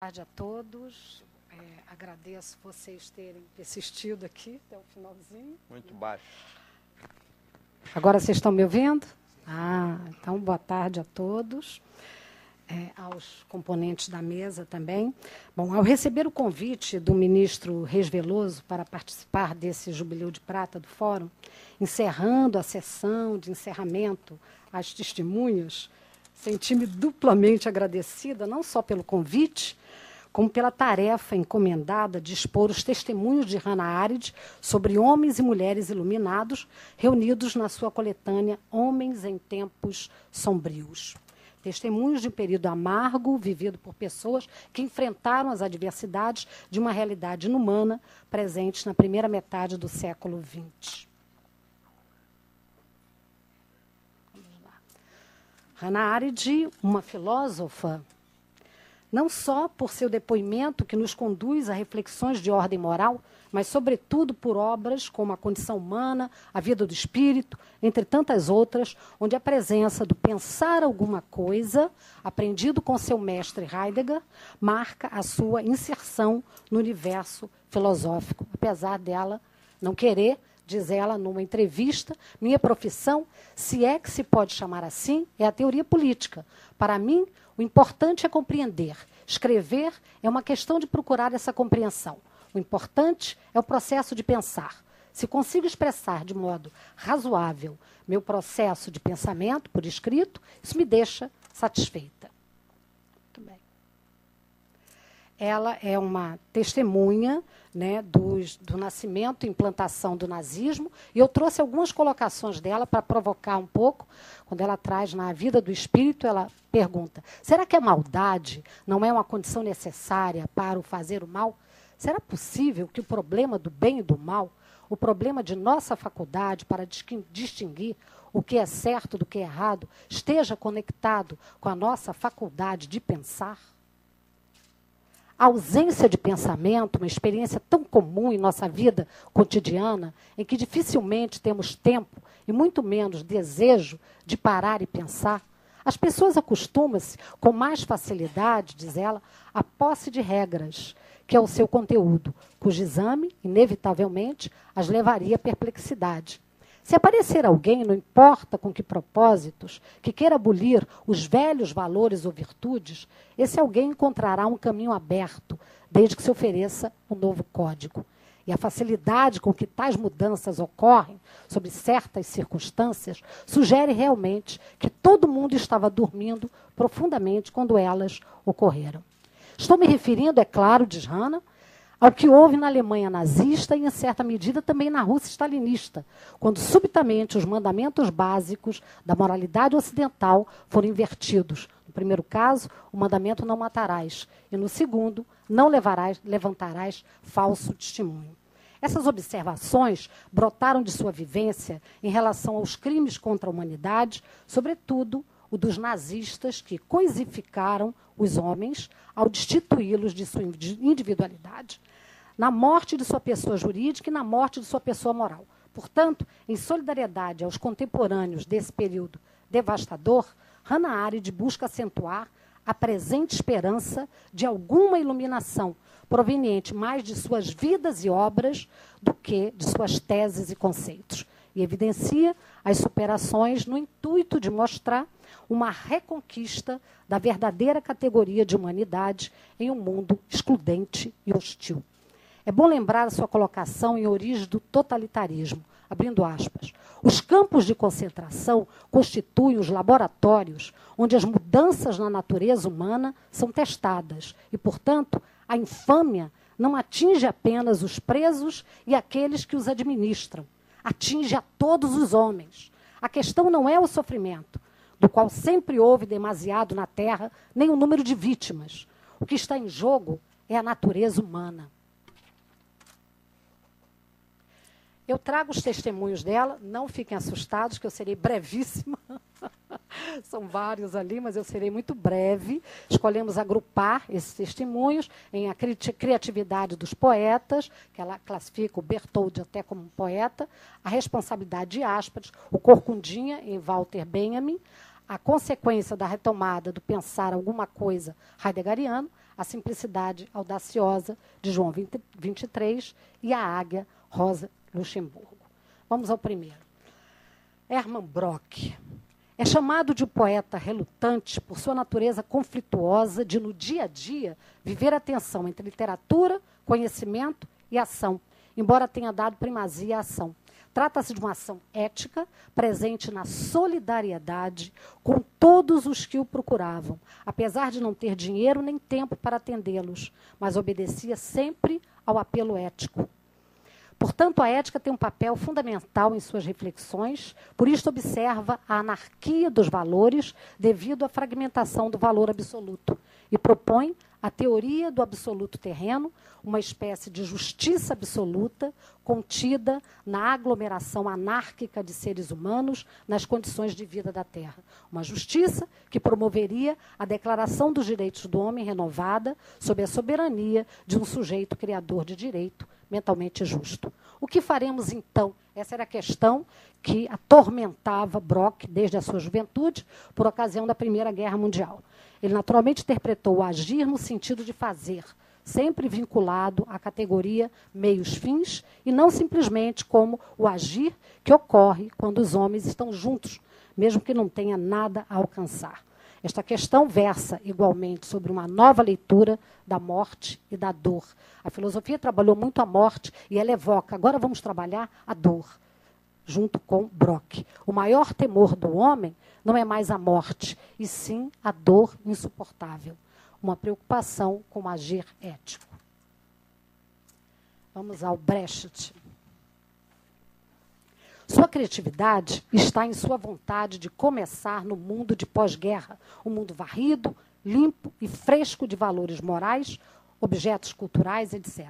Boa tarde a todos. Agradeço vocês terem persistido aqui até o finalzinho. Muito baixo. Agora vocês estão me ouvindo? Então boa tarde a todos, aos componentes da mesa também. Bom, ao receber o convite do ministro Reis Veloso para participar desse Jubileu de Prata do Fórum, encerrando a sessão de encerramento às testemunhas, senti-me duplamente agradecida, não só pelo convite, como pela tarefa encomendada de expor os testemunhos de Hannah Arendt sobre homens e mulheres iluminados reunidos na sua coletânea Homens em Tempos Sombrios. Testemunhos de um período amargo vivido por pessoas que enfrentaram as adversidades de uma realidade inumana presente na primeira metade do século XX. Hannah Arendt, uma filósofa, não só por seu depoimento que nos conduz a reflexões de ordem moral, mas, sobretudo, por obras como A Condição Humana, A Vida do Espírito, entre tantas outras, onde a presença do pensar alguma coisa, aprendido com seu mestre Heidegger, marca a sua inserção no universo filosófico, apesar dela não querer. Diz ela numa entrevista, minha profissão, se é que se pode chamar assim, é a teoria política. Para mim, o importante é compreender. Escrever é uma questão de procurar essa compreensão. O importante é o processo de pensar. Se consigo expressar de modo razoável meu processo de pensamento por escrito, isso me deixa satisfeita. Muito bem. Ela é uma testemunha, né, do nascimento e implantação do nazismo, e eu trouxe algumas colocações dela para provocar um pouco. Quando ela traz na Vida do Espírito, ela pergunta, será que a maldade não é uma condição necessária para o fazer o mal? Será possível que o problema do bem e do mal, o problema de nossa faculdade para distinguir o que é certo do que é errado, esteja conectado com a nossa faculdade de pensar? A ausência de pensamento, uma experiência tão comum em nossa vida cotidiana, em que dificilmente temos tempo e muito menos desejo de parar e pensar, as pessoas acostumam-se com mais facilidade, diz ela, à posse de regras, que é o seu conteúdo, cujo exame, inevitavelmente, as levaria à perplexidade. Se aparecer alguém, não importa com que propósitos, que queira abolir os velhos valores ou virtudes, esse alguém encontrará um caminho aberto, desde que se ofereça um novo código. E a facilidade com que tais mudanças ocorrem, sob certas circunstâncias, sugere realmente que todo mundo estava dormindo profundamente quando elas ocorreram. Estou me referindo, é claro, diz Hannah, ao que houve na Alemanha nazista e, em certa medida, também na Rússia stalinista, quando subitamente os mandamentos básicos da moralidade ocidental foram invertidos. No primeiro caso, o mandamento não matarás, e no segundo, não levantarás falso testemunho. Essas observações brotaram de sua vivência em relação aos crimes contra a humanidade, sobretudo o dos nazistas que coisificaram os homens ao destituí-los de sua individualidade, na morte de sua pessoa jurídica e na morte de sua pessoa moral. Portanto, em solidariedade aos contemporâneos desse período devastador, Hannah Arendt busca acentuar a presente esperança de alguma iluminação, proveniente mais de suas vidas e obras do que de suas teses e conceitos. E evidencia as superações no intuito de mostrar uma reconquista da verdadeira categoria de humanidade em um mundo excludente e hostil. É bom lembrar a sua colocação em origem do totalitarismo, abrindo aspas. Os campos de concentração constituem os laboratórios onde as mudanças na natureza humana são testadas e, portanto, a infâmia não atinge apenas os presos e aqueles que os administram. Atinge a todos os homens. A questão não é o sofrimento, do qual sempre houve demasiado na Terra, nem o número de vítimas. O que está em jogo é a natureza humana. Eu trago os testemunhos dela, não fiquem assustados, que eu serei brevíssima. São vários ali, mas eu serei muito breve. Escolhemos agrupar esses testemunhos em a criatividade dos poetas, que ela classifica o Bertoldi até como um poeta, a responsabilidade de Ásperas, o Corcundinha, em Walter Benjamin, a consequência da retomada do pensar alguma coisa heideggeriano, a simplicidade audaciosa de João 23 e a águia Rosa Luxemburgo. Vamos ao primeiro. Hermann Brock é chamado de um poeta relutante por sua natureza conflituosa de, no dia a dia, viver a tensão entre literatura, conhecimento e ação, embora tenha dado primazia à ação. Trata-se de uma ação ética, presente na solidariedade com todos os que o procuravam, apesar de não ter dinheiro nem tempo para atendê-los, mas obedecia sempre ao apelo ético. Portanto, a ética tem um papel fundamental em suas reflexões, por isto observa a anarquia dos valores devido à fragmentação do valor absoluto e propõe a teoria do absoluto terreno, uma espécie de justiça absoluta contida na aglomeração anárquica de seres humanos nas condições de vida da Terra. Uma justiça que promoveria a declaração dos direitos do homem renovada sob a soberania de um sujeito criador de direito mentalmente justo. O que faremos, então? Essa era a questão que atormentava Brock desde a sua juventude, por ocasião da Primeira Guerra Mundial. Ele naturalmente interpretou o agir no sentido de fazer, sempre vinculado à categoria meios-fins, e não simplesmente como o agir que ocorre quando os homens estão juntos, mesmo que não tenha nada a alcançar. Esta questão versa igualmente sobre uma nova leitura da morte e da dor. A filosofia trabalhou muito a morte e ela evoca, agora vamos trabalhar a dor, junto com Brock. O maior temor do homem não é mais a morte, e sim a dor insuportável. Uma preocupação com o agir ético. Vamos ao Brecht. Sua criatividade está em sua vontade de começar no mundo de pós-guerra, um mundo varrido, limpo e fresco de valores morais, objetos culturais, etc.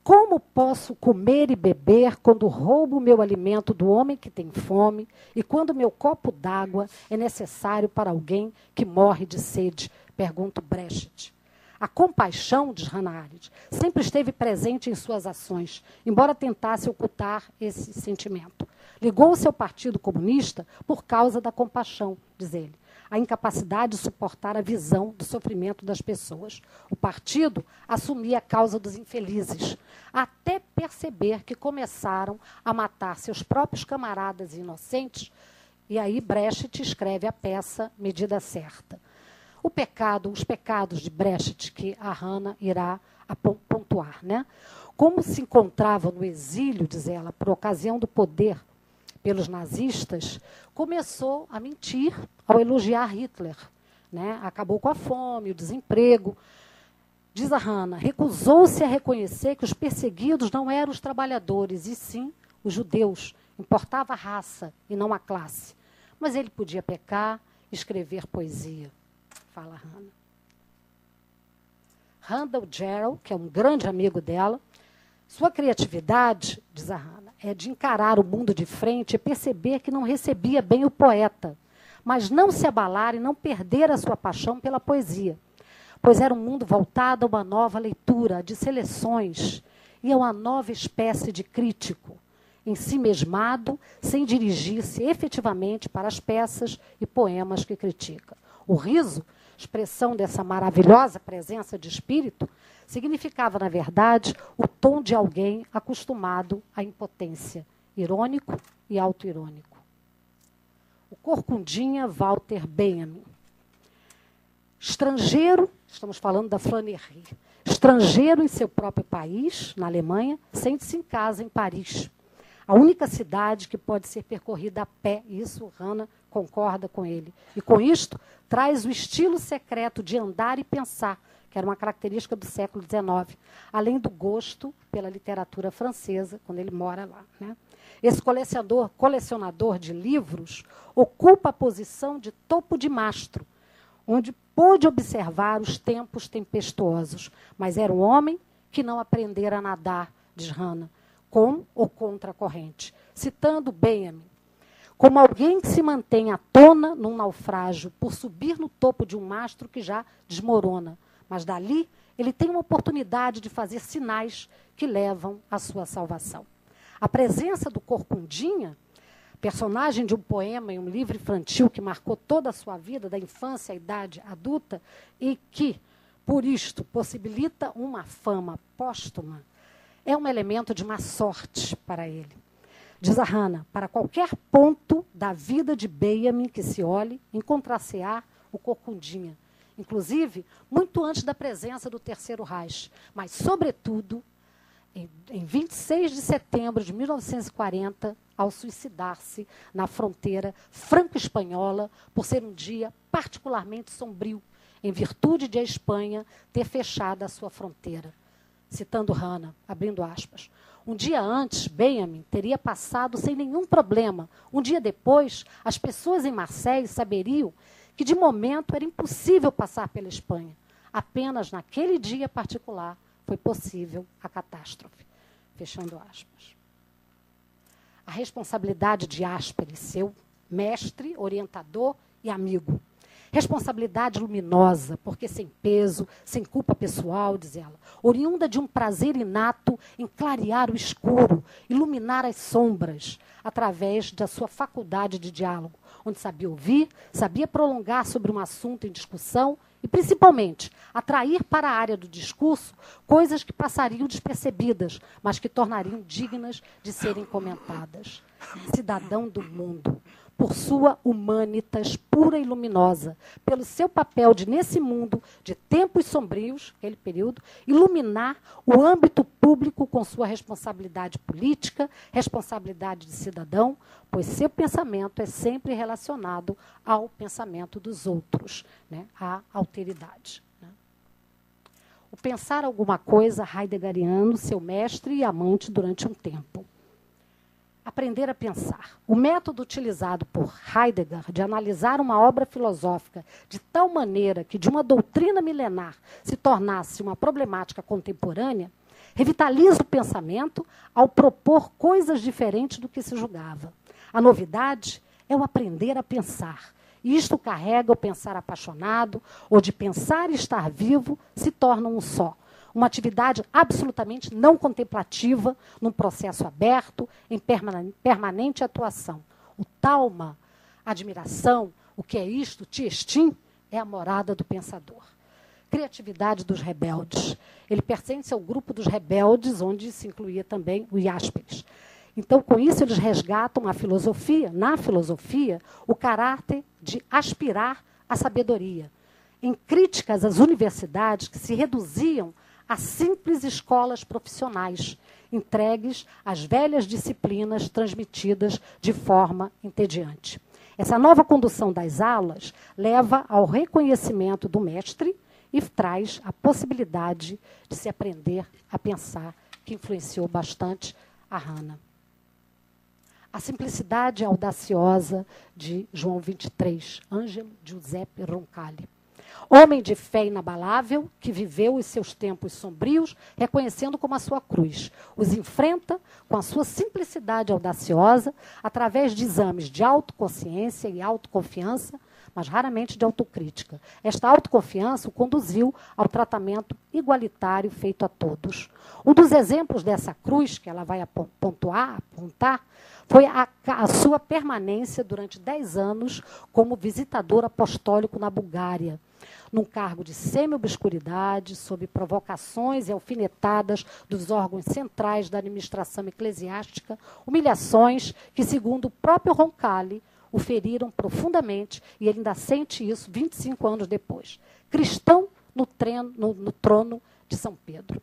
Como posso comer e beber quando roubo o meu alimento do homem que tem fome e quando meu copo d'água é necessário para alguém que morre de sede? Pergunta Brecht. A compaixão, diz Hannah Arendt, sempre esteve presente em suas ações, embora tentasse ocultar esse sentimento. Ligou-se ao Partido Comunista por causa da compaixão, diz ele, a incapacidade de suportar a visão do sofrimento das pessoas. O partido assumia a causa dos infelizes, até perceber que começaram a matar seus próprios camaradas inocentes, e aí Brecht escreve a peça Medida Certa. Os pecados de Brecht, que a Hannah irá pontuar. Né? Como se encontrava no exílio, diz ela, por ocasião do poder pelos nazistas, começou a mentir ao elogiar Hitler. Né? Acabou com a fome, o desemprego. Diz a Hannah, recusou-se a reconhecer que os perseguidos não eram os trabalhadores, e sim os judeus. Importava a raça e não a classe. Mas ele podia pecar e escrever poesia. Fala Hannah. Randall Jarrell, que é um grande amigo dela, sua criatividade, diz a Hannah, é de encarar o mundo de frente e perceber que não recebia bem o poeta, mas não se abalar e não perder a sua paixão pela poesia, pois era um mundo voltado a uma nova leitura, de seleções, e a uma nova espécie de crítico, ensimesmado, sem dirigir-se efetivamente para as peças e poemas que critica. O riso, expressão dessa maravilhosa presença de espírito, significava, na verdade, o tom de alguém acostumado à impotência, irônico e auto-irônico. O corcundinha Walter Benjamin. Estrangeiro, estamos falando da Flannery, estrangeiro em seu próprio país, na Alemanha, sente-se em casa em Paris. A única cidade que pode ser percorrida a pé, isso Hannah concorda com ele. E com isto, traz o estilo secreto de andar e pensar, que era uma característica do século XIX, além do gosto pela literatura francesa, quando ele mora lá. Né? Esse colecionador de livros ocupa a posição de topo de mastro, onde pôde observar os tempos tempestuosos, mas era um homem que não aprendera a nadar, diz Hannah, com ou contra a corrente. Citando Benjamin, como alguém que se mantém à tona num naufrágio por subir no topo de um mastro que já desmorona, mas dali ele tem uma oportunidade de fazer sinais que levam à sua salvação. A presença do corcundinha, personagem de um poema em um livro infantil que marcou toda a sua vida, da infância à idade adulta, e que por isto possibilita uma fama póstuma, é um elemento de má sorte para ele. Diz a Hannah, para qualquer ponto da vida de Benjamin que se olhe, encontrar-se-á o Corcundinha. Inclusive, muito antes da presença do Terceiro Reich, mas, sobretudo, em 26 de setembro de 1940, ao suicidar-se na fronteira franco-espanhola, por ser um dia particularmente sombrio, em virtude de a Espanha ter fechado a sua fronteira. Citando Hannah, abrindo aspas. Um dia antes, Benjamin teria passado sem nenhum problema. Um dia depois, as pessoas em Marseille saberiam que, de momento, era impossível passar pela Espanha. Apenas naquele dia particular foi possível a catástrofe. Fechando aspas. A responsabilidade de Ásperes, seu mestre, orientador e amigo. Responsabilidade luminosa, porque sem peso, sem culpa pessoal, diz ela, oriunda de um prazer inato em clarear o escuro, iluminar as sombras, através da sua faculdade de diálogo, onde sabia ouvir, sabia prolongar sobre um assunto em discussão e, principalmente, atrair para a área do discurso coisas que passariam despercebidas, mas que tornariam dignas de serem comentadas. Cidadão do mundo, por sua humanitas pura e luminosa, pelo seu papel de, nesse mundo de tempos sombrios, aquele período, iluminar o âmbito público com sua responsabilidade política, responsabilidade de cidadão, pois seu pensamento é sempre relacionado ao pensamento dos outros, né, à alteridade. Né. O pensar alguma coisa heideggeriano, seu mestre e amante durante um tempo. Aprender a pensar. O método utilizado por Heidegger de analisar uma obra filosófica de tal maneira que de uma doutrina milenar se tornasse uma problemática contemporânea, revitaliza o pensamento ao propor coisas diferentes do que se julgava. A novidade é o aprender a pensar. E isto carrega o pensar apaixonado, ou de pensar e estar vivo, se torna um só. Uma atividade absolutamente não contemplativa, num processo aberto, em permanente atuação. O talma, admiração, o que é isto, tiestim, é a morada do pensador. Criatividade dos rebeldes. Ele pertence ao grupo dos rebeldes, onde se incluía também o Jaspers. Então, com isso, eles resgatam a filosofia, na filosofia, o caráter de aspirar à sabedoria. Em críticas às universidades que se reduziam a simples escolas profissionais, entregues às velhas disciplinas transmitidas de forma entediante. Essa nova condução das aulas leva ao reconhecimento do mestre e traz a possibilidade de se aprender a pensar, que influenciou bastante a Hannah. A simplicidade audaciosa de João 23, Ângelo Giuseppe Roncalli. Homem de fé inabalável, que viveu os seus tempos sombrios, reconhecendo como a sua cruz. Os enfrenta com a sua simplicidade audaciosa, através de exames de autoconsciência e autoconfiança, mas raramente de autocrítica. Esta autoconfiança o conduziu ao tratamento igualitário feito a todos. Um dos exemplos dessa cruz, que ela vai apontar, foi a sua permanência durante 10 anos como visitador apostólico na Bulgária, num cargo de semi-obscuridade, sob provocações e alfinetadas dos órgãos centrais da administração eclesiástica, humilhações que, segundo o próprio Roncalli, o feriram profundamente, e ele ainda sente isso 25 anos depois. Cristão no trono de São Pedro.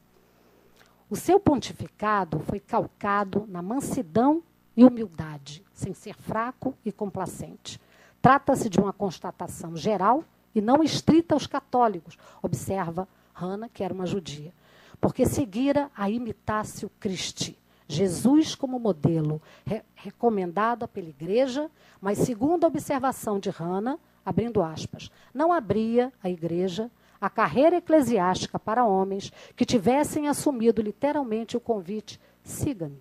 O seu pontificado foi calcado na mansidão e humildade, sem ser fraco e complacente. Trata-se de uma constatação geral e não estrita aos católicos, observa Hannah, que era uma judia, porque seguira a imitácio Christi, Jesus como modelo, recomendado pela igreja, mas segundo a observação de Hannah, abrindo aspas, não abria a igreja a carreira eclesiástica para homens que tivessem assumido literalmente o convite, siga-me.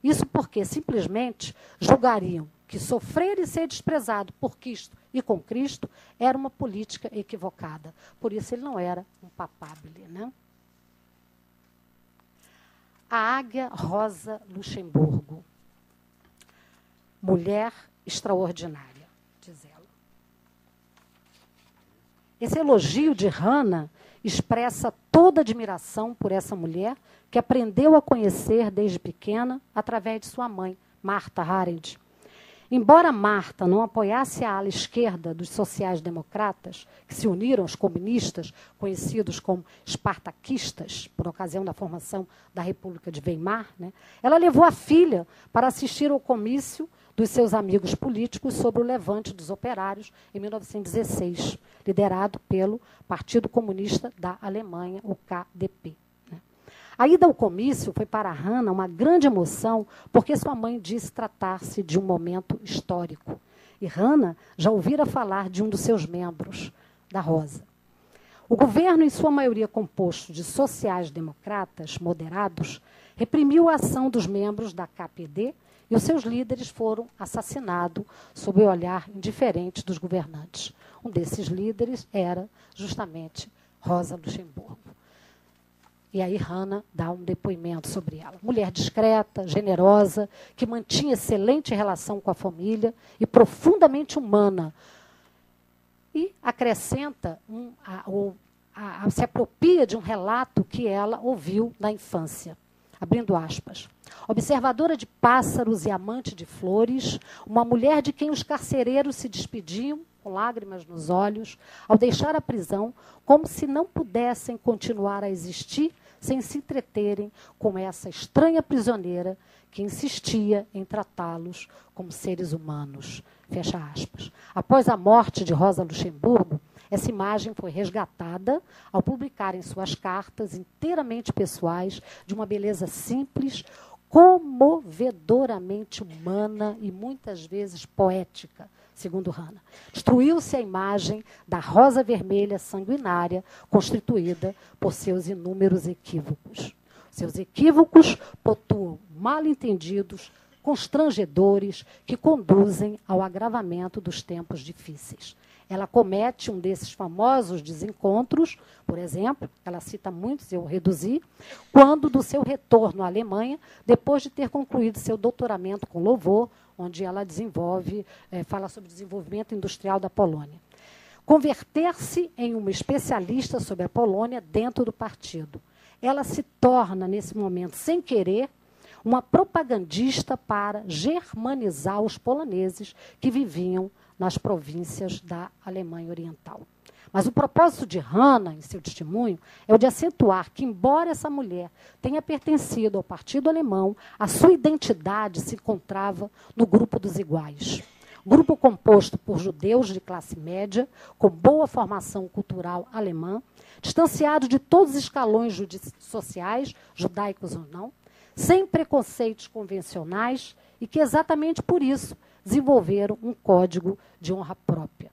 Isso porque simplesmente julgariam que sofrer e ser desprezado por Cristo e com Cristo era uma política equivocada. Por isso ele não era um papábile, né? A Águia Rosa Luxemburgo. Mulher extraordinária, diz ela. Esse elogio de Hannah expressa toda a admiração por essa mulher que aprendeu a conhecer desde pequena através de sua mãe, Martha Arendt. Embora Martha não apoiasse a ala esquerda dos sociais-democratas, que se uniram aos comunistas, conhecidos como espartaquistas, por ocasião da formação da República de Weimar, né, ela levou a filha para assistir ao comício dos seus amigos políticos sobre o levante dos operários em 1916, liderado pelo Partido Comunista da Alemanha, o KDP. A ida ao comício foi para Hannah uma grande emoção, porque sua mãe disse tratar-se de um momento histórico. E Hannah já ouvira falar de um dos seus membros, da Rosa. O governo, em sua maioria composto de sociais-democratas moderados, reprimiu a ação dos membros da KPD e os seus líderes foram assassinados sob o olhar indiferente dos governantes. Um desses líderes era justamente Rosa Luxemburgo. E aí Hannah dá um depoimento sobre ela. Mulher discreta, generosa, que mantinha excelente relação com a família e profundamente humana. E acrescenta, se apropria de um relato que ela ouviu na infância. Abrindo aspas. Observadora de pássaros e amante de flores, uma mulher de quem os carcereiros se despediam com lágrimas nos olhos, ao deixar a prisão, como se não pudessem continuar a existir sem se entreterem com essa estranha prisioneira que insistia em tratá-los como seres humanos. Fecha aspas. Após a morte de Rosa Luxemburgo, essa imagem foi resgatada ao publicar em suas cartas inteiramente pessoais, de uma beleza simples, comovedoramente humana e muitas vezes poética, segundo Hannah. Destruiu-se a imagem da rosa vermelha sanguinária constituída por seus inúmeros equívocos. Seus equívocos pontuam mal-entendidos, constrangedores, que conduzem ao agravamento dos tempos difíceis. Ela comete um desses famosos desencontros, por exemplo, ela cita muitos, eu reduzi, quando do seu retorno à Alemanha, depois de ter concluído seu doutoramento com louvor, onde ela fala sobre o desenvolvimento industrial da Polônia. Converter-se em uma especialista sobre a Polônia dentro do partido. Ela se torna, nesse momento, sem querer, uma propagandista para germanizar os poloneses que viviam nas províncias da Alemanha Oriental. Mas o propósito de Hannah, em seu testemunho, é o de acentuar que, embora essa mulher tenha pertencido ao Partido Alemão, a sua identidade se encontrava no grupo dos iguais. Grupo composto por judeus de classe média, com boa formação cultural alemã, distanciados de todos os escalões sociais, judaicos ou não, sem preconceitos convencionais e que, exatamente por isso, desenvolveram um código de honra própria.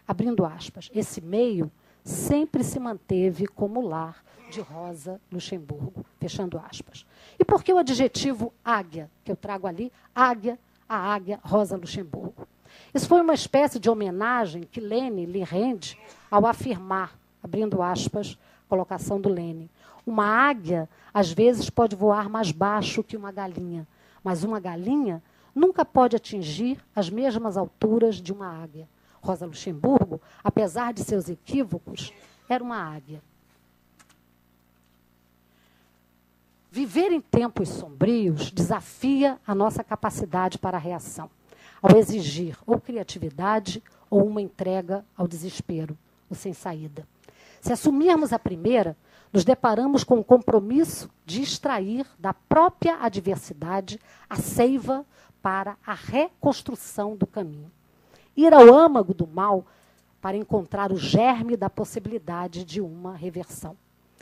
Abrindo aspas, esse meio sempre se manteve como lar de Rosa Luxemburgo, fechando aspas. E por que o adjetivo águia, que eu trago ali, águia, a águia Rosa Luxemburgo? Isso foi uma espécie de homenagem que Lenin lhe rende ao afirmar, abrindo aspas, colocação do Lenin, uma águia, às vezes, pode voar mais baixo que uma galinha, mas uma galinha nunca pode atingir as mesmas alturas de uma águia. Rosa Luxemburgo, apesar de seus equívocos, era uma águia. Viver em tempos sombrios desafia a nossa capacidade para a reação, ao exigir ou criatividade ou uma entrega ao desespero, o sem saída. Se assumirmos a primeira, nos deparamos com o compromisso de extrair da própria adversidade a seiva para a reconstrução do caminho. Ir ao âmago do mal para encontrar o germe da possibilidade de uma reversão.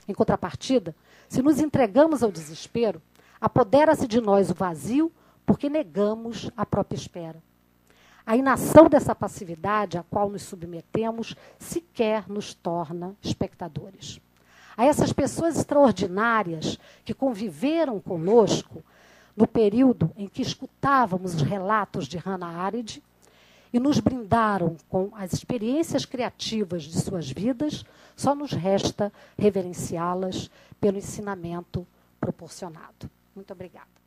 Em contrapartida, se nos entregamos ao desespero, apodera-se de nós o vazio porque negamos a própria espera. A inação dessa passividade a qual nos submetemos sequer nos torna espectadores. A essas pessoas extraordinárias que conviveram conosco no período em que escutávamos os relatos de Hannah Arendt e nos brindaram com as experiências criativas de suas vidas, só nos resta reverenciá-las pelo ensinamento proporcionado. Muito obrigada.